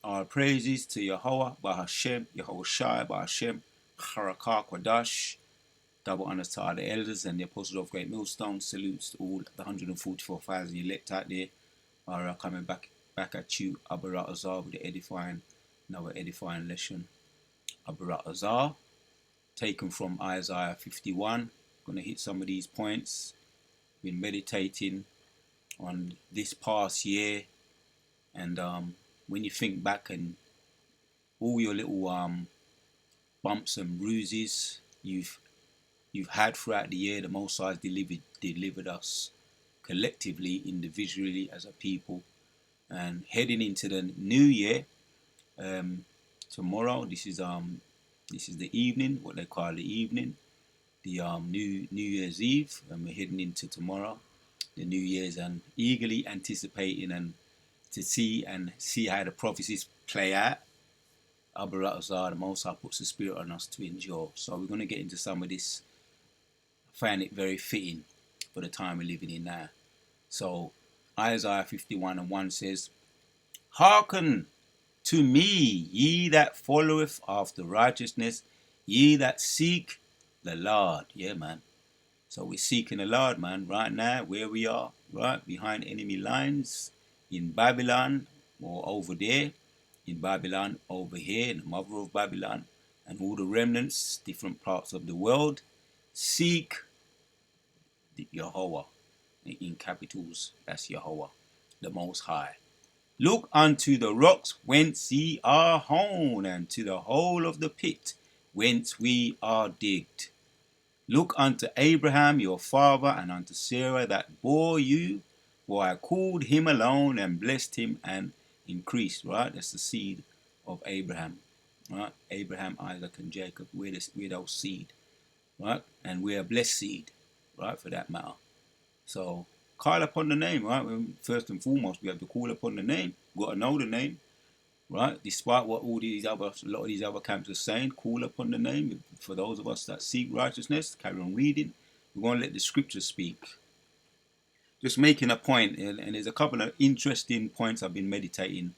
Our praises to Yahweh, Bahashem, Yahushai, Bahashem, Harakah, Kwadash. Double honors to all the elders and the apostles of Great Millstone. Salutes to all the 144,000 elect out there are coming back at you. Abarat Azar with the another edifying lesson. Abarat Azar, taken from Isaiah 51. Going to hit some of these points. Been meditating on this past year, and when you think back and all your little bumps and bruises you've had throughout the year, the Most High delivered us collectively, individually, as a people. And heading into the new year, tomorrow, this is the evening, what they call the evening, the New Year's Eve, and we're heading into tomorrow, the New Year's, and eagerly anticipating and to see how the prophecies play out. Abaratazar, the Most High puts the Spirit on us to endure. So we're going to get into some of this. I find it very fitting for the time we're living in now. So Isaiah 51:1 says, "Hearken to me, ye that followeth after righteousness, ye that seek the Lord." Yeah, man. So we're seeking the Lord, man, right now, where we are, right behind enemy lines, in Babylon, or over there, in Babylon, over here, in the mother of Babylon, and all the remnants, different parts of the world. Seek the Yahweh, in capitals, that's Yahweh, the Most High. Look unto the rocks whence ye are hewn, and to the hole of the pit whence we are digged. Look unto Abraham your father, and unto Sarah that bore you, for I called him alone, and blessed him, and increased. Right, that's the seed of Abraham. Right, Abraham, Isaac, and Jacob. We're those seed. Right, and we're a blessed seed. Right, for that matter. So call upon the name. Right, first and foremost, we have to call upon the name. We've got to know the name. Right, despite what a lot of these other camps are saying, call upon the name. For those of us that seek righteousness, carry on reading. We want to let the scriptures speak. Just making a point, and there's a couple of interesting points I've been meditating.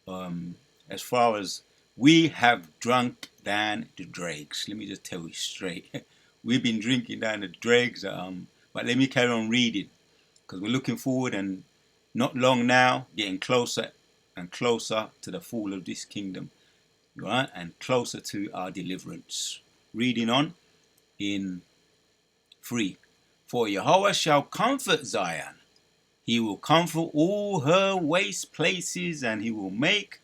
As far as we have drunk down the dregs. Let me just tell you straight. We've been drinking down the dregs. But let me carry on reading, because we're looking forward, and not long now, getting closer and closer to the fall of this kingdom, right? And closer to our deliverance. Reading on in 3. For Yahweh shall comfort Zion. He will comfort all her waste places, and he will make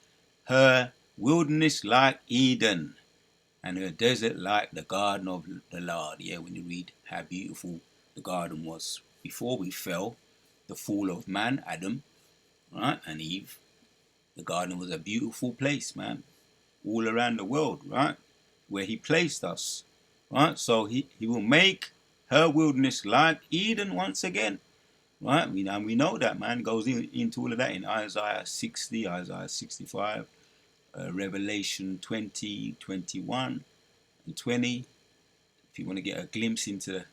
her wilderness like Eden, and her desert like the garden of the Lord. Yeah, when you read how beautiful the garden was before we fell, the fall of man, Adam, right, and Eve. The garden was a beautiful place, man, all around the world, right, where he placed us, right? So he will make her wilderness like Eden once again, right? We know that, man. Goes into all of that in Isaiah 60, Isaiah 65, Revelation 20, 21, and 20. If you want to get a glimpse into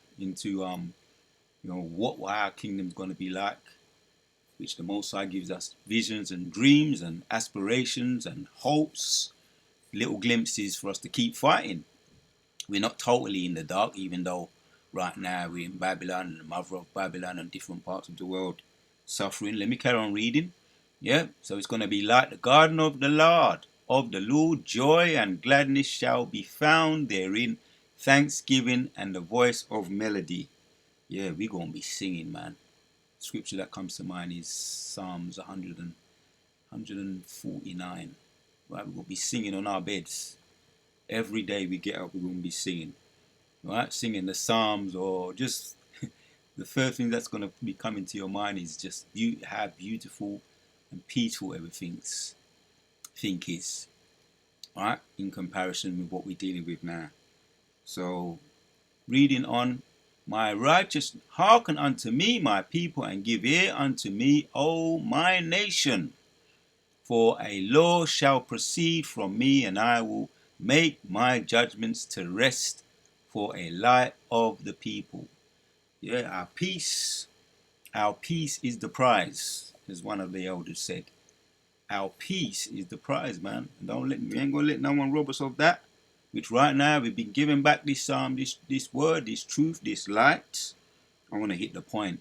what our kingdom's going to be like, which the Most High gives us visions and dreams and aspirations and hopes, little glimpses for us to keep fighting. We're not totally in the dark, even though right now we're in Babylon, and the mother of Babylon, and different parts of the world suffering. Let me carry on reading. Yeah, so it's going to be like the garden of the Lord. Of the Lord, joy and gladness shall be found therein, thanksgiving and the voice of melody. Yeah, we're going to be singing, man. Scripture that comes to mind is Psalms 149. Right, we're going to be singing on our beds. Every day we get up, we're going to be singing. Right, singing the Psalms, or just the first thing that's going to be coming to your mind is just how beautiful and peaceful everything is. Right, in comparison with what we're dealing with now. So, reading on, my righteous, hearken unto me, my people, and give ear unto me, O my nation. For a law shall proceed from me, and I will make my judgments to rest for a light of the people. Yeah, our peace is the prize, as one of the elders said. Our peace is the prize, man. We ain't gonna let no one rob us of that. Which right now we've been giving back this this word, this truth, this light. I want to hit the point.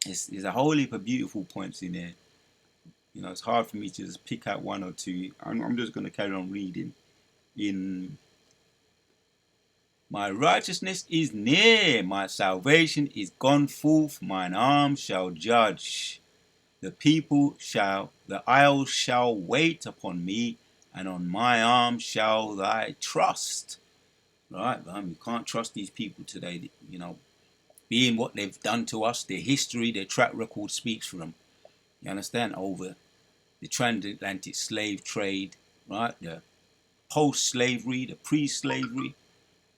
There's a whole heap of beautiful points in there. You know, it's hard for me to just pick out one or two. I'm just gonna carry on reading. In my righteousness is near, my salvation is gone forth, mine arm shall judge. The isles shall wait upon me, and on my arm shall thy trust. Right, you can't trust these people today, you know, being what they've done to us, their history, their track record speaks for them. You understand? Over the transatlantic slave trade, right, the post-slavery, the pre-slavery,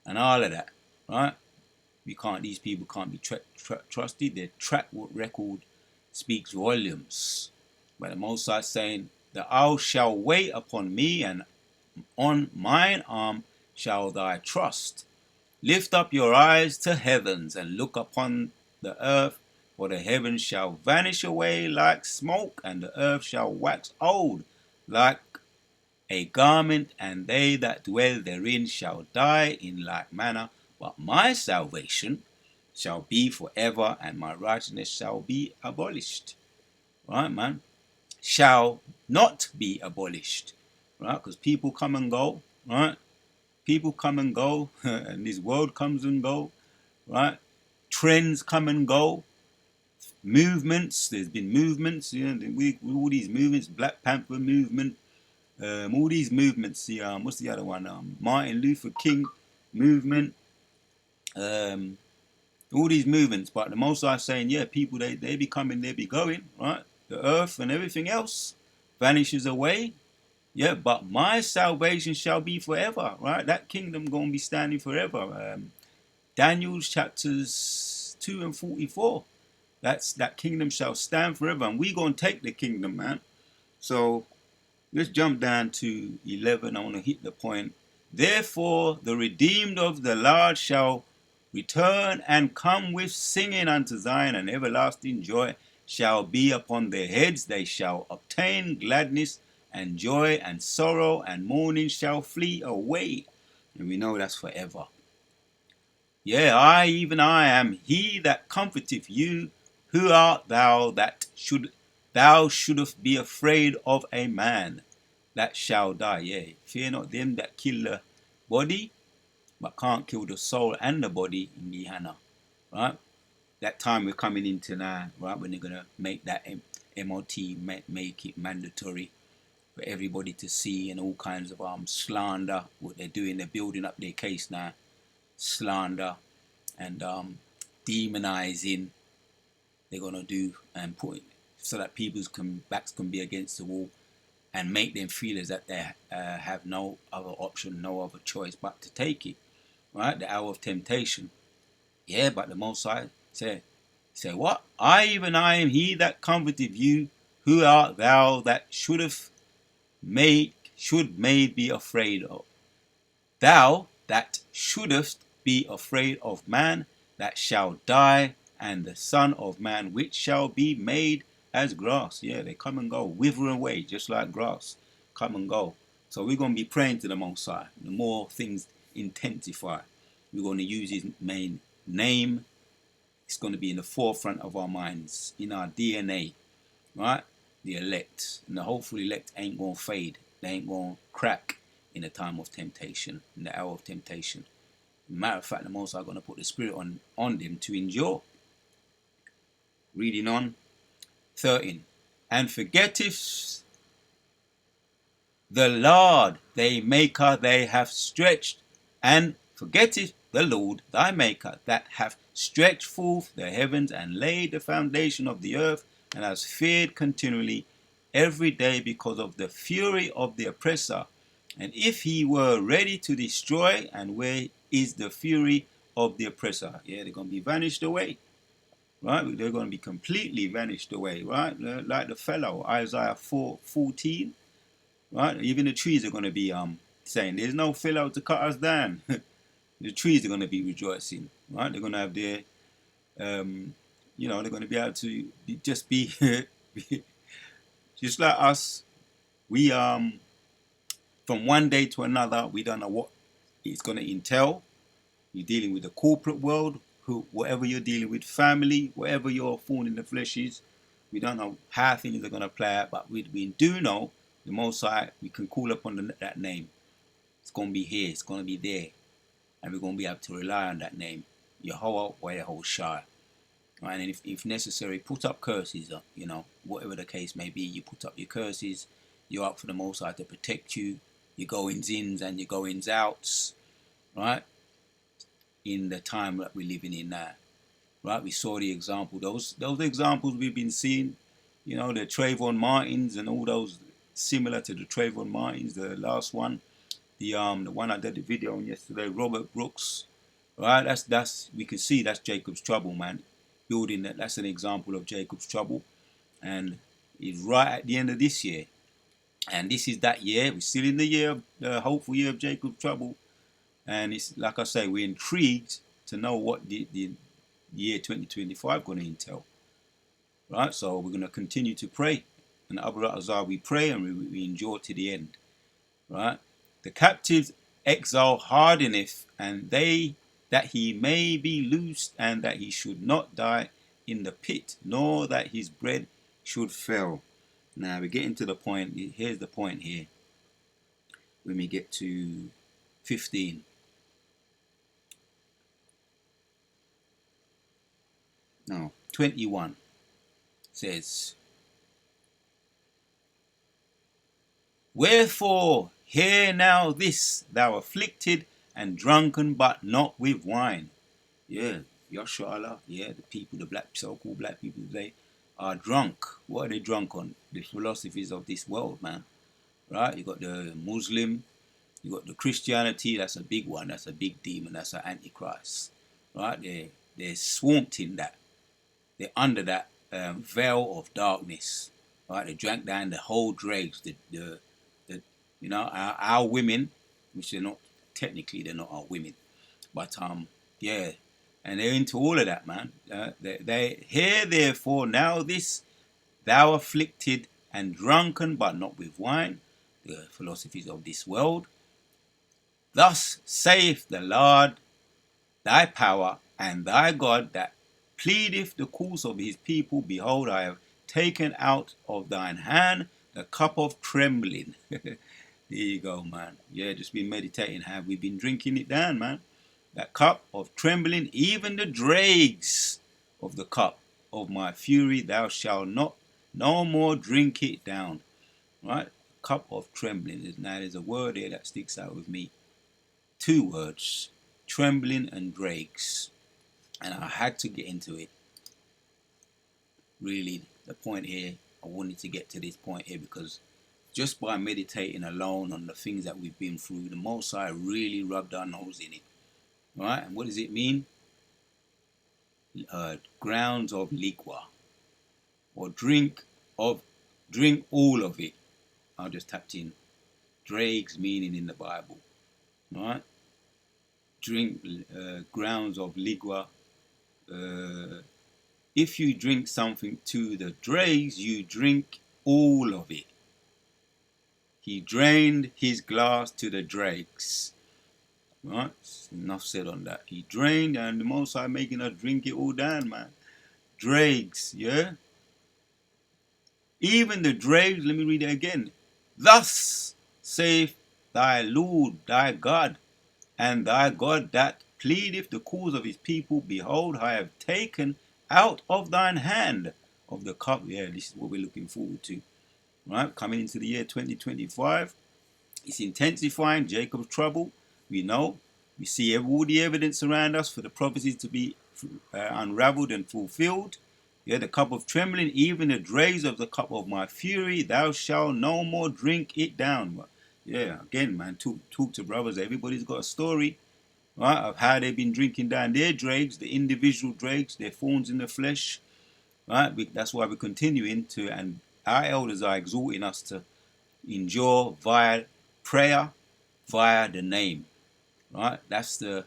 and all of that, right? These people can't be trusted. Their track record speaks volumes. But the Most High saying, the owl shall wait upon me, and on mine arm shall thy trust. Lift up your eyes to heavens, and look upon the earth, for the heavens shall vanish away like smoke, and the earth shall wax old like a garment, and they that dwell therein shall die in like manner. But my salvation shall be forever, and my righteousness shall be abolished. Right, man? Shall not be abolished. Right? Because people come and go. Right? People come and go, and this world comes and go. Right? Trends come and go. Movements. There's been movements. You know, all these movements. Black Panther movement. All these movements. What's the other one? Martin Luther King movement. All these movements, but the Most High saying, yeah, people they be coming, they be going, right? The earth and everything else vanishes away, yeah. But my salvation shall be forever, right? That kingdom gonna be standing forever. Daniel chapters 2 and 44. That kingdom shall stand forever, and we gonna take the kingdom, man. So let's jump down to 11. I want to hit the point. Therefore, the redeemed of the Lord shall return and come with singing unto Zion, and everlasting joy shall be upon their heads. They shall obtain gladness and joy, and sorrow and mourning shall flee away. And we know that's forever. Yeah, even I am he that comforteth you. Who art thou that shouldest be afraid of a man that shall die? Yeah, fear not them that kill the body, but can't kill the soul and the body in Gehenna, right? That time we're coming into now, right, when they're going to make that MOT, make it mandatory for everybody to see, and all kinds of slander, what they're doing, they're building up their case now, slander and demonizing, they're going to do, and put it so that people's backs can be against the wall, and make them feel as that they have no other option, no other choice but to take it. Right, the hour of temptation. Yeah, but the Most High say what? I am he that comforted you. Who art thou that should be afraid of? Thou that shouldest be afraid of man that shall die, and the Son of Man which shall be made as grass. Yeah, they come and go, wither away just like grass. Come and go. So we're going to be praying to the Most High. The more things intensify, we're going to use his main name. It's going to be in the forefront of our minds, in our DNA, right? The elect. And the hopeful elect ain't going to fade. They ain't going to crack in the time of temptation, in the hour of temptation. Matter of fact, the Most High going to put the Spirit on them to endure. Reading on, 13. And forgetteth the Lord thy maker they have stretched, and forgetteth the Lord thy maker that hath stretched forth the heavens, and laid the foundation of the earth, and has feared continually every day because of the fury of the oppressor. And if he were ready to destroy, and where is the fury of the oppressor? Yeah, they're going to be vanished away. Right? They're going to be completely vanished away. Right? Like the fellow, Isaiah 4:14. Right? Even the trees are going to be saying, there's no fellow to cut us down. The trees are going to be rejoicing. Right? They're going to have their, they're going to be able to just be just like us, we from one day to another, we don't know what it's going to entail. You're dealing with the corporate world, whatever you're dealing with, family, whatever your thorn in the flesh is. We don't know how things are going to play out, but we do know the Most High. We can call upon that name. It's going to be here. It's going to be there, and we're going to be able to rely on that name, Yahweh or Yahushua. Right? And if necessary, put up curses. Whatever the case may be, you put up your curses. You're up for the Most High to protect you. Your goings ins and your goings outs, right? In the time that we're living in now, right? We saw the example. Those examples we've been seeing. The Trayvon Martins and all those similar to the Trayvon Martins. The last one, the one I did the video on yesterday, Robert Brooks. Right? That's we can see that's Jacob's trouble, man. Building that. That's an example of Jacob's trouble, and it's right at the end of this year. And this is that year. We're still in the year of the hopeful year of Jacob's trouble. And it's like I say, we're intrigued to know what the year 2025 going to entail. Right? So we're going to continue to pray. And Abu Azar, we pray and we endure to the end. Right? The captives exile hardeneth, and they that he may be loosed, and that he should not die in the pit, nor that his bread should fail. Now we're getting to the point. Here's the point here. When we get to 15. No, 21 says, wherefore hear now this, thou afflicted and drunken, but not with wine. Yeah, Yasharallah, the people, the so-called black people today are drunk. What are they drunk on? The philosophies of this world, man. Right? You got the Muslim, you got the Christianity, that's a big one, that's a big demon, that's an antichrist. Right? They're swamped in that. They're under that veil of darkness. Right? They drank down the whole dregs. Our women, which they're not technically, they're not our women, but and they're into all of that, man. They hear therefore now this, thou afflicted and drunken, but not with wine, the philosophies of this world. Thus saith the Lord, thy power and thy God that pleadeth the cause of his people. Behold, I have taken out of thine hand the cup of trembling. There you go, man. Just been meditating how we've been drinking it down, man. That cup of trembling, even the dregs of the cup of my fury, thou shalt not no more drink it down. Right? Cup of trembling. Now there's a word here that sticks out with me. Two words. Trembling and dregs. And I had to get into it. Really, the point here, I wanted to get to this point here because just by meditating alone on the things that we've been through, the Most High really rubbed our nose in it. Right? And what does it mean? Grounds of liquor. Or drink all of it. I just tapped in dregs meaning in the Bible. Right? Drink grounds of liquor. If you drink something to the dregs, you drink all of it. He drained his glass to the dregs. Right? Enough said on that. He drained, and the Most High making us drink it all down, man. Dregs, yeah? Even the dregs, let me read it again. Thus saith thy Lord, thy God, and thy God that pleadeth the cause of his people. Behold, I have taken out of thine hand of the cup. This is what we're looking forward to. Right? Coming into the year 2025. It's intensifying Jacob's trouble. We know. We see all the evidence around us for the prophecies to be unraveled and fulfilled. The cup of trembling, even the dregs of the cup of my fury, thou shalt no more drink it down. Again, man, talk to brothers. Everybody's got a story, right, of how they've been drinking down their dregs, the individual dregs, their thorns in the flesh. Right? That's why we're continuing to, and our elders are exhorting us to endure via prayer, via the name. Right? That's the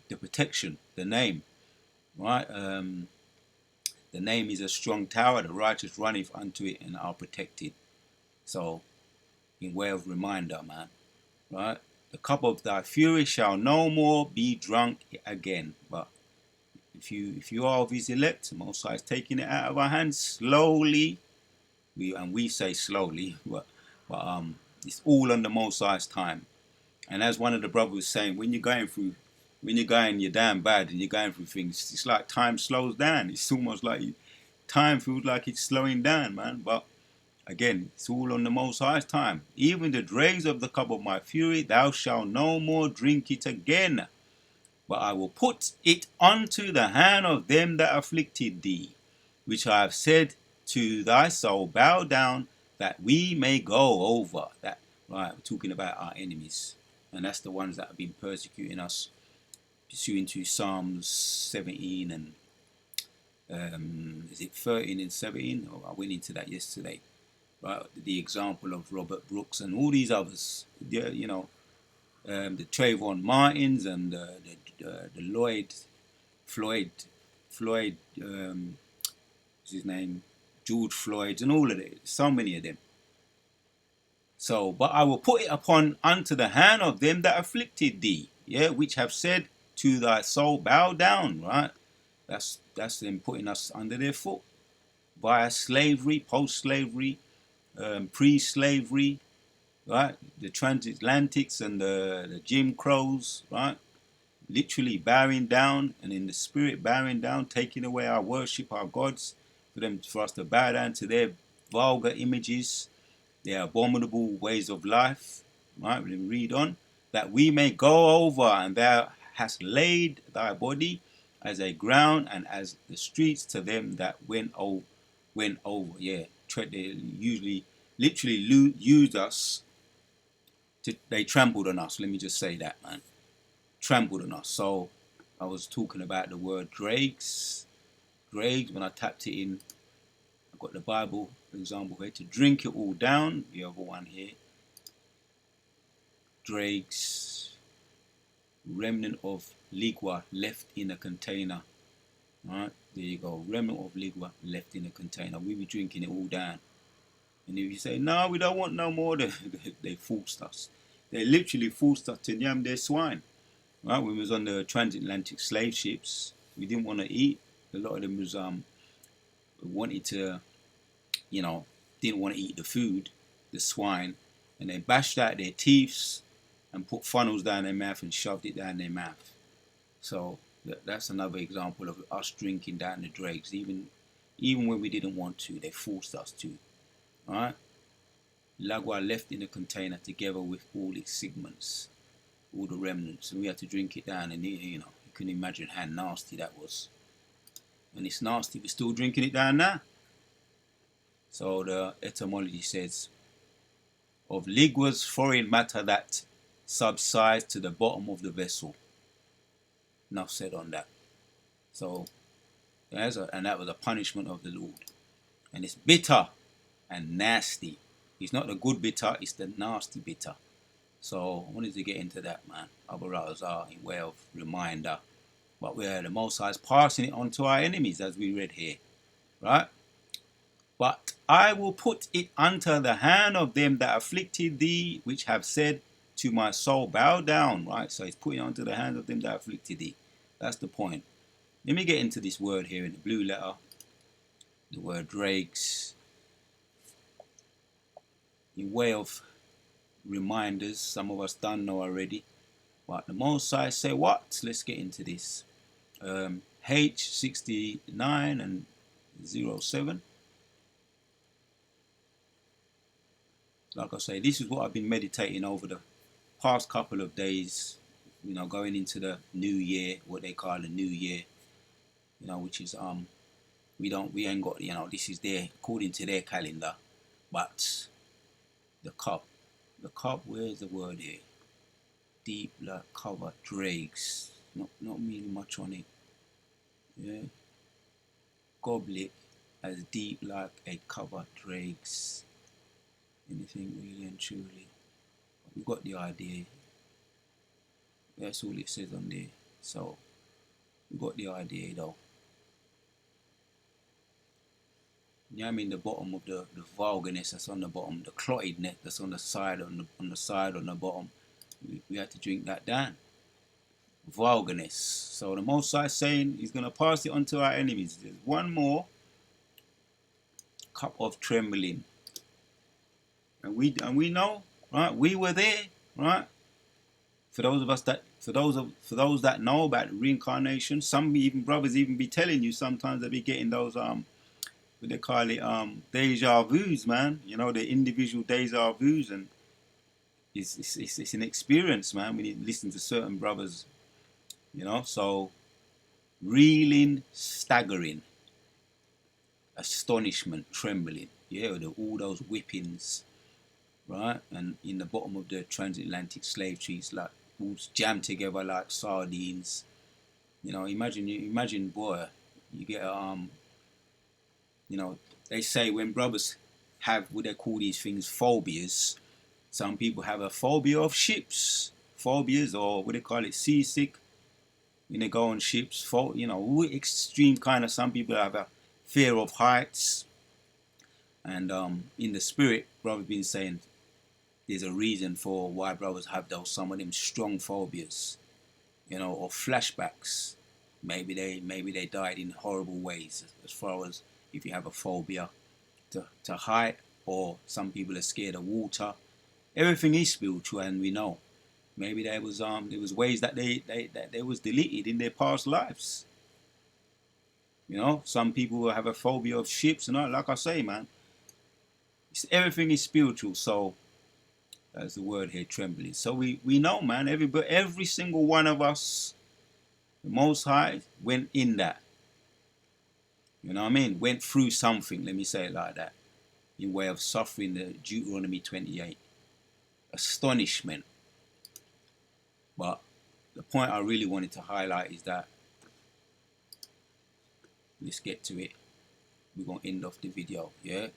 protection, the name. Right? The name is a strong tower, the righteous runneth unto it and are protected. So, in way of reminder, man, right? The cup of thy fury shall no more be drunk again. But if you are of his elect, the Most High is taking it out of our hands slowly. We say slowly, but it's all on the Most High's time. And as one of the brothers was saying, when you're down bad and you're going through things, it's like time slows down. It's almost like time feels like it's slowing down, man. But again, it's all on the Most High's time. Even the dregs of the cup of my fury, thou shalt no more drink it again. But I will put it unto the hand of them that afflicted thee, which I have said to thy soul, bow down, that we may go over. That right, we're talking about our enemies, and that's the ones that have been persecuting us, pursuing to Psalms 17 and is it 13 and 17? Oh, I went into that yesterday. Right, the example of Robert Brooks and all these others. The Trayvon Martins and the Floyd, what's his name, George Floyd, and all of it. So many of them. So, but I will put it upon unto the hand of them that afflicted thee, yeah, which have said to thy soul, bow down, right? That's them putting us under their foot via slavery, post-slavery, pre-slavery, right? The transatlantics and the Jim Crows, right? Literally bowing down, and in the spirit bowing down, taking away our worship, our gods, for us to bow down to their vulgar images, their abominable ways of life. Right? We read on, that we may go over, and thou hast laid thy body as a ground and as the streets to them that went over. Yeah, they usually literally used us. They trampled on us. Let me just say that, man. Trampled on us. So I was talking about the word dregs. Dregs, when I tapped it in, I've got the Bible, for example, here, to drink it all down. The other one here. Dregs, remnant of ligwa left in a container. Alright, there you go. Remnant of ligwa left in a container. We be drinking it all down. And if you say, no, we don't want no more, they forced us. They literally forced us to yam their swine. Right, when we was on the transatlantic slave ships, we didn't want to eat. A lot of them was wanted to, didn't want to eat the food, the swine, and they bashed out their teeth and put funnels down their mouth and shoved it down their mouth. So that's another example of us drinking down the dregs, even when we didn't want to. They forced us to. All right, Lagwa left in a container together with all its segments, all the remnants, and we had to drink it down. And you can imagine how nasty that was. And it's nasty, we're still drinking it down now. So the etymology says, of ligwas, foreign matter that subsides to the bottom of the vessel. Enough said on that. So, and that was a punishment of the Lord. And it's bitter and nasty. It's not the good bitter, it's the nasty bitter. So I wanted to get into that, man. Other brothers are in way of reminder. But we're the Most High is passing it on to our enemies, as we read here. Right? But I will put it unto the hand of them that afflicted thee, which have said to my soul, bow down. Right? So he's putting it unto the hand of them that afflicted thee. That's the point. Let me get into this word here in the blue letter. The word dregs. In way of reminders, some of us don't know already. But the Most High say what? Let's get into this. H69 and 07. Like I say, this is what I've been meditating over the past couple of days, going into the new year, what they call the new year, which is we ain't got, this is their, according to their calendar. But the cup, where's the word here? Deep like cover dregs, not really much on it. Yeah, goblet as deep like a cover dregs. Anything really and truly. We got the idea. That's all it says on there. So we got the idea though. you know what I mean, the bottom of the vulgarness that's on the bottom, the clottedness that's on the side, on the bottom. We had to drink that down. Vulgarness. So the Most High saying He's gonna pass it on to our enemies. There's one more cup of trembling, and we know, right? We were there, right? For those that know about reincarnation, some even brothers even be telling you sometimes they be getting those what they call it deja vu's, man. You know, the individual deja vu's, and it's an experience, man. When you listen to certain brothers, you know. So reeling, staggering, astonishment, trembling, yeah, all those whippings, right? And in the bottom of the transatlantic slave trees, like all jammed together like sardines. You know, imagine, boy, you get you know, they say when brothers have what they call these things phobias. Some people have a phobia of ships, phobias, or what they call it, seasick. When they go on ships, you know, extreme kind of. Some people have a fear of heights, and in the spirit, brother's been saying there's a reason for why brothers have those, some of them strong phobias, you know, or flashbacks. Maybe they died in horrible ways. As far as if you have a phobia to height, or some people are scared of water. Everything is spiritual, and we know. Maybe there was ways that they was deleted in their past lives. You know, some people have a phobia of ships, and like I say, man, everything is spiritual. So that's the word here, trembling. So we know, man, every single one of us, the Most High went in that. You know what I mean? Went through something, let me say it like that, in way of suffering. The Deuteronomy 28. Astonishment. But the point I really wanted to highlight is that, let's get to it. We're going to end off the video, yeah?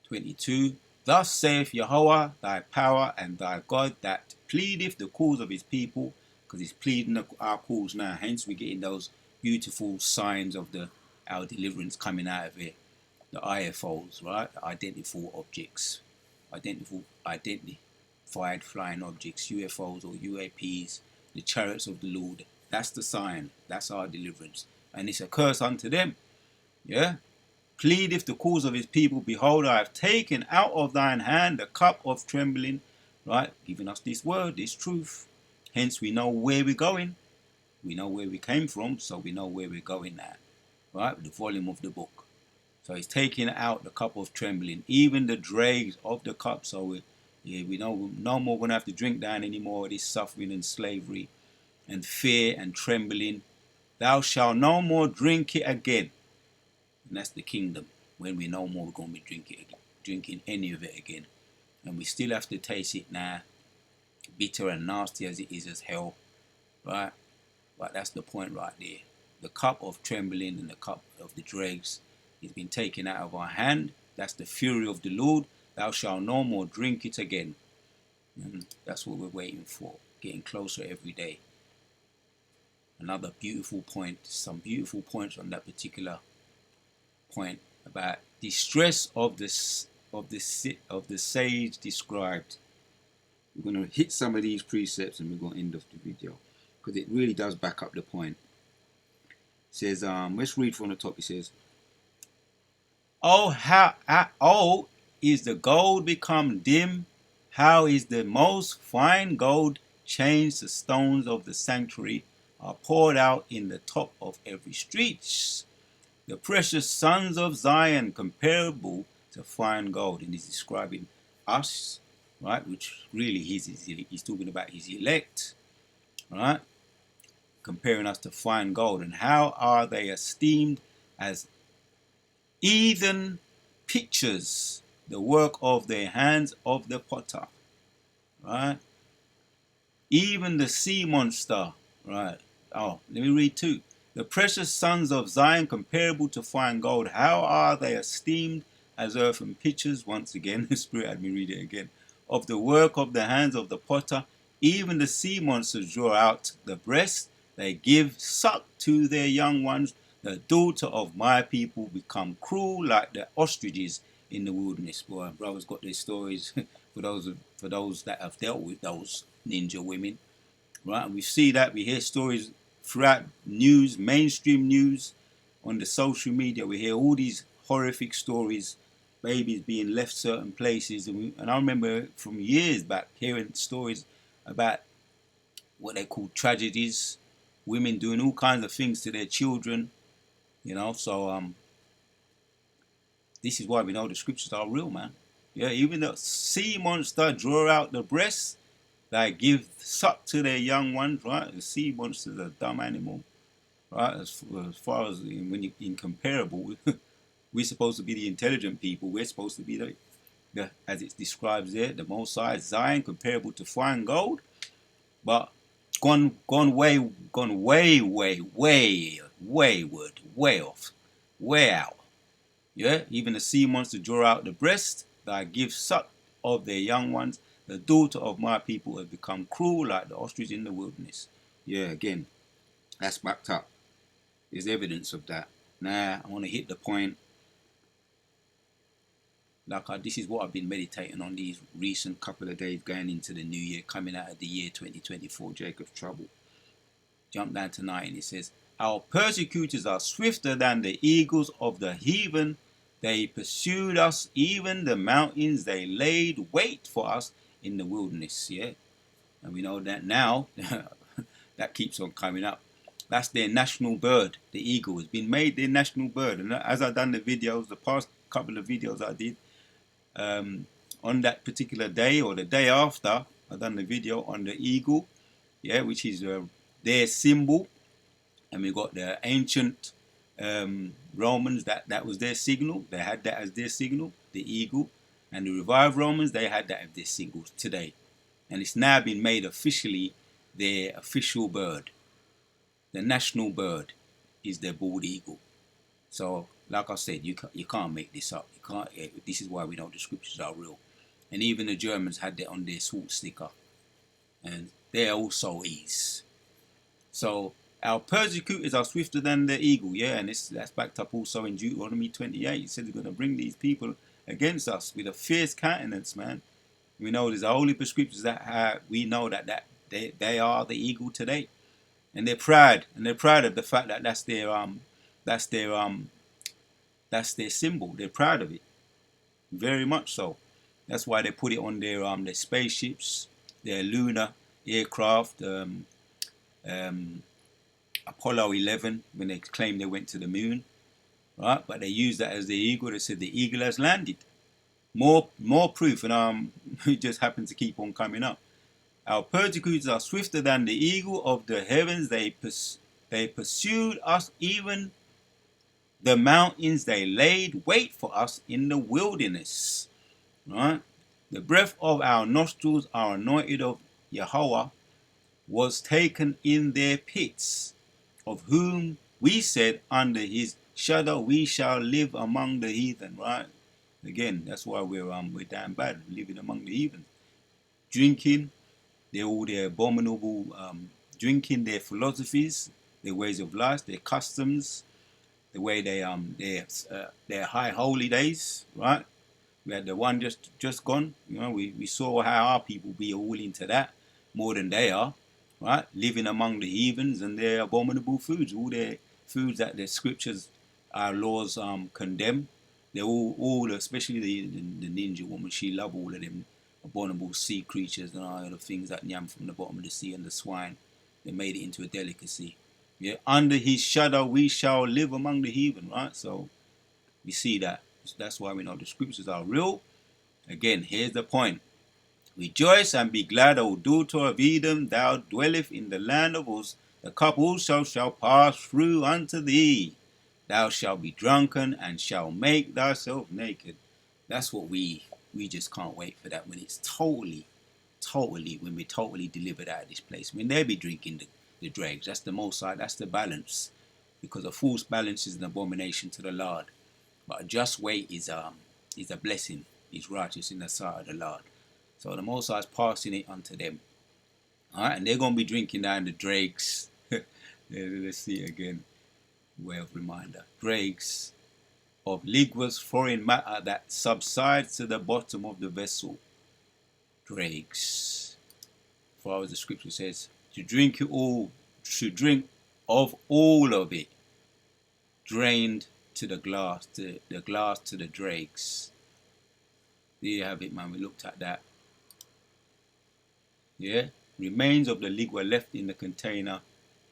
22. Thus saith Yahweh, thy power and thy God, that pleadeth the cause of his people, because he's pleading our cause now. Hence we're getting those beautiful signs of our deliverance coming out of it. The IFOs, right? The identified objects. Identified flying objects, UFOs or UAPs, the chariots of the Lord. That's the sign. That's our deliverance. And it's a curse unto them. Yeah? Pleadeth the cause of his people. Behold, I have taken out of thine hand the cup of trembling. Right? Giving us this word, this truth. Hence we know where we're going. We know where we came from, so we know where we're going now. Right? The volume of the book. So he's taking out the cup of trembling, even the dregs of the cup. So we know no more going to have to drink down anymore of this suffering and slavery and fear and trembling. Thou shalt no more drink it again. And that's the kingdom, when we no more going to be drinking any of it again. And we still have to taste it now, bitter and nasty as it is as hell, right? But that's the point right there. The cup of trembling and the cup of the dregs has been taken out of our hand. That's the fury of the Lord. Thou shalt no more drink it again. And that's what we're waiting for, getting closer every day. Another beautiful point, some beautiful points on that particular point about distress of the sage described. We're going to hit some of these precepts and we're going to end off the video, because it really does back up the point. It says, let's read from the top. It says, oh, is the gold become dim? How is the most fine gold changed? The stones of the sanctuary are poured out in the top of every street. The precious sons of Zion, comparable to fine gold. And he's describing us, right? Which really he's talking about his elect, right? Comparing us to fine gold. And how are they esteemed as heathen pictures, the work of their hands of the potter, right? Even the sea monster, right? Oh, let me read too. The precious sons of Zion, comparable to fine gold, how are they esteemed as earthen pitchers? Once again, the Spirit had me read it again. Of the work of the hands of the potter, even the sea monsters draw out the breast. They give suck to their young ones. the daughter of my people become cruel like the ostriches in the wilderness. Boy, brothers got their stories for those that have dealt with those ninja women, right? And we see that, we hear stories throughout news, mainstream news, on the social media. We hear all these horrific stories, babies being left certain places, and I remember from years back hearing stories about what they call tragedies, women doing all kinds of things to their children, you know. So this is why we know the scriptures are real, man. Yeah, even the sea monster draw out the breasts that give suck to their young ones, right? The sea monster is a dumb animal, right? As far as when you incomparable, we're supposed to be the intelligent people. We're supposed to be the as it describes there, the Most High Zion, comparable to fine gold, but gone way wayward, way off, way out. Yeah, even the sea monster draw out the breast that give suck of their young ones. The daughter of my people have become cruel like the ostrich in the wilderness. Yeah, again, that's backed up. There's evidence of that. Now, I want to hit the point. This is what I've been meditating on these recent couple of days going into the new year, coming out of the year 2024, Jacob's trouble. Jump down to 9. It says, our persecutors are swifter than the eagles of the heathen. They pursued us, even the mountains. They laid wait for us in the wilderness. Yeah, and we know that now. That keeps on coming up. That's their national bird. The eagle has been made their national bird. And as I've done the videos, the past couple of videos I did, on that particular day or the day after, I've done the video on the eagle, yeah, which is their symbol. And we got the ancient Romans, that was their signal. They had that as their signal, the eagle. And the revived Romans, they had that as their signal today. And it's now been made officially their official bird. The national bird is their bald eagle. So, like I said, you can't make this up. You can't. This is why we know the scriptures are real. And even the Germans had that on their salt sticker, and they also is. So our persecutors are swifter than the eagle, yeah, and that's backed up also in Deuteronomy 28. It says they're going to bring these people against us with a fierce countenance, man. We know there's holy prescriptions that we know that they are the eagle today, and they're proud of the fact that that's their symbol. They're proud of it, very much so. That's why they put it on their spaceships, their lunar aircraft, Apollo 11, when they claimed they went to the moon, right? But they used that as the eagle. They said the eagle has landed. More proof, and it just happens to keep on coming up. Our persecutors are swifter than the eagle of the heavens. They pursued us, even the mountains. They laid wait for us in the wilderness. Right? The breath of our nostrils, our anointed of Yahweh, was taken in their pits, of whom we said, under his shadow we shall live among the heathen. Right? Again, that's why we're damn bad, living among the heathen. Drinking, all their abominable drinking, their philosophies, their ways of life, their customs, the way their high holy days, right? We had the one just gone. You know, we saw how our people be all into that more than they are, right? Living among the heathens and their abominable foods, all their foods that the scriptures, our laws condemn. They're all especially the ninja woman. She loved all of them abominable sea creatures and all the things that yam from the bottom of the sea, and the swine. They made it into a delicacy. Yeah, under his shadow we shall live among the heathen, right? So we see that. That's why we know the scriptures are real. Again, here's the point. Rejoice and be glad, O daughter of Edom, thou dwellest in the land of Uz. The cup also shall pass through unto thee. Thou shalt be drunken and shalt make thyself naked. That's what we just can't wait for that, when it's totally, when we're totally delivered out of this place. When they be drinking the dregs, that's the Most High, that's the balance. Because a false balance is an abomination to the Lord. But a just weight is a blessing, is righteous in the sight of the Lord. So the Most High is passing it unto them. Alright, and they're going to be drinking down the dregs. Let's see it again. way of reminder. Dregs of liquid foreign matter that subsides to the bottom of the vessel. Dregs. For as the scripture says, to drink it all, to drink of all of it, drained to the glass, to the dregs. There you have it, man. We looked at that. Yeah, remains of the liquid left in the container.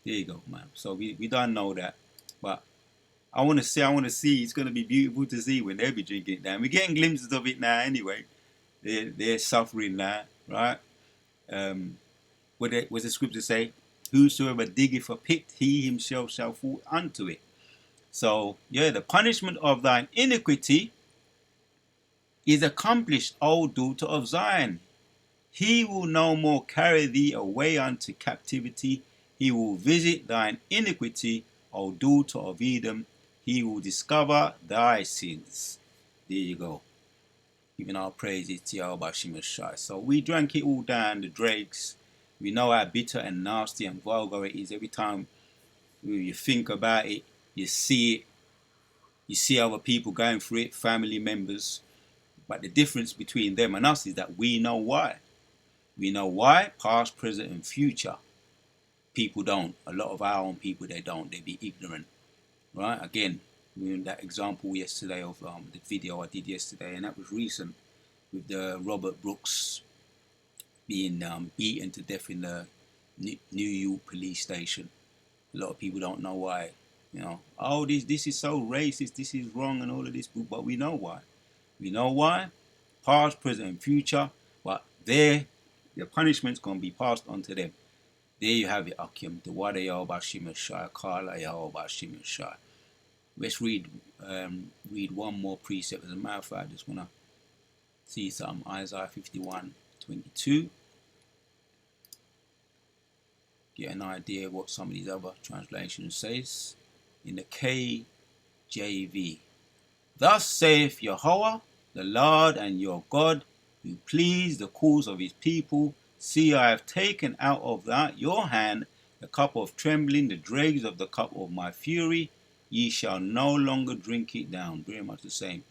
There you go, man. So we don't know that, but I want to see. It's going to be beautiful to see when they be drinking it down. We're getting glimpses of it now, anyway. They're suffering now, right? What the scripture say? Whosoever diggeth a pit, he himself shall fall unto it. So, yeah, the punishment of thine iniquity is accomplished, O daughter of Zion. He will no more carry thee away unto captivity. He will visit thine iniquity, O daughter of Edom. He will discover thy sins. There you go. Giving our praises to Yahweh Shai. So we drank it all down, the dregs. We know how bitter and nasty and vulgar it is. Every time you think about it, you see it. You see other people going through it, family members. But the difference between them and us is that we know why. We know why, past, present, and future. People don't. A lot of our own people, they don't. They be ignorant. Right? Again, we had that example yesterday of the video I did yesterday, and that was recent with the Robert Brooks being beaten to death in the New York police station. A lot of people don't know why. You know, oh, this is so racist, this is wrong, and all of this, but we know why. We know why. Past, present, and future. But the punishment's going to be passed on to them. There you have it, Akim. The Wada Yahweh Shai, Kala Yahweh Shai. Let's read one more precept. As a matter of fact, I just want to see some Isaiah 51:22. Get an idea of what some of these other translations says. In the KJV. Thus saith Yahweh, the Lord and your God, who pleased the cause of his people. See, I have taken out of that your hand the cup of trembling, the dregs of the cup of my fury. Ye shall no longer drink it down. Very much the same.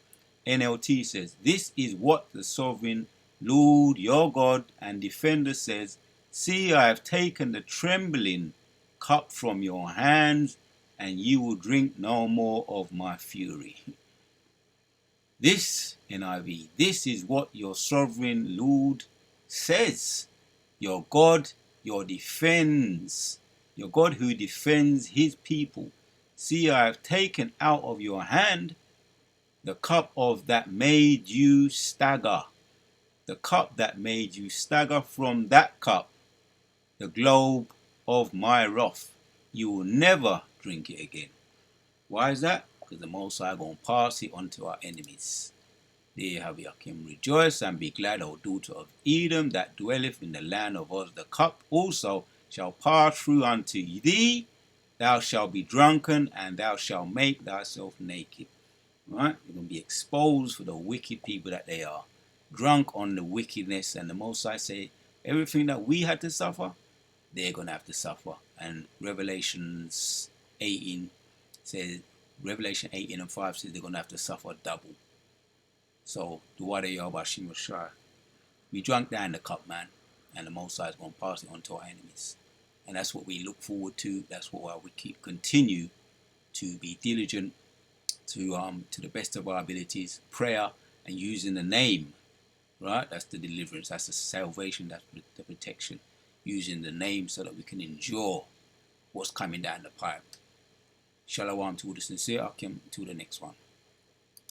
NLT says, this is what the sovereign Lord, your God and defender says. See, I have taken the trembling cup from your hands, and you will drink no more of my fury. This, NIV, this is what your sovereign Lord says. Your God, your God who defends his people. See, I have taken out of your hand the cup of that made you stagger. The cup that made you stagger. From that cup, the globe of my wrath, you will never drink it again. Why is that? Because the Most High going to pass it on to our enemies. There you have it, Akim. Rejoice and be glad, O daughter of Edom, that dwelleth in the land of Uz. The cup also shall pass through unto thee. Thou shalt be drunken, and thou shalt make thyself naked. Right? You're going to be exposed for the wicked people that they are. Drunk on the wickedness, and the Most High say, everything that we had to suffer, they're going to have to suffer. And Revelation 18 and 5 says they're going to have to suffer double. So, the Wada Yahweh Shai, we drank down the cup, man, and the Most High is going to pass it on to our enemies. And that's what we look forward to. That's what we continue to be diligent to the best of our abilities, prayer and using the name, right? That's the deliverance, that's the salvation, that's the protection. Using the name so that we can endure what's coming down the pipe. Shalom to all the sincere. I'll come to the next one.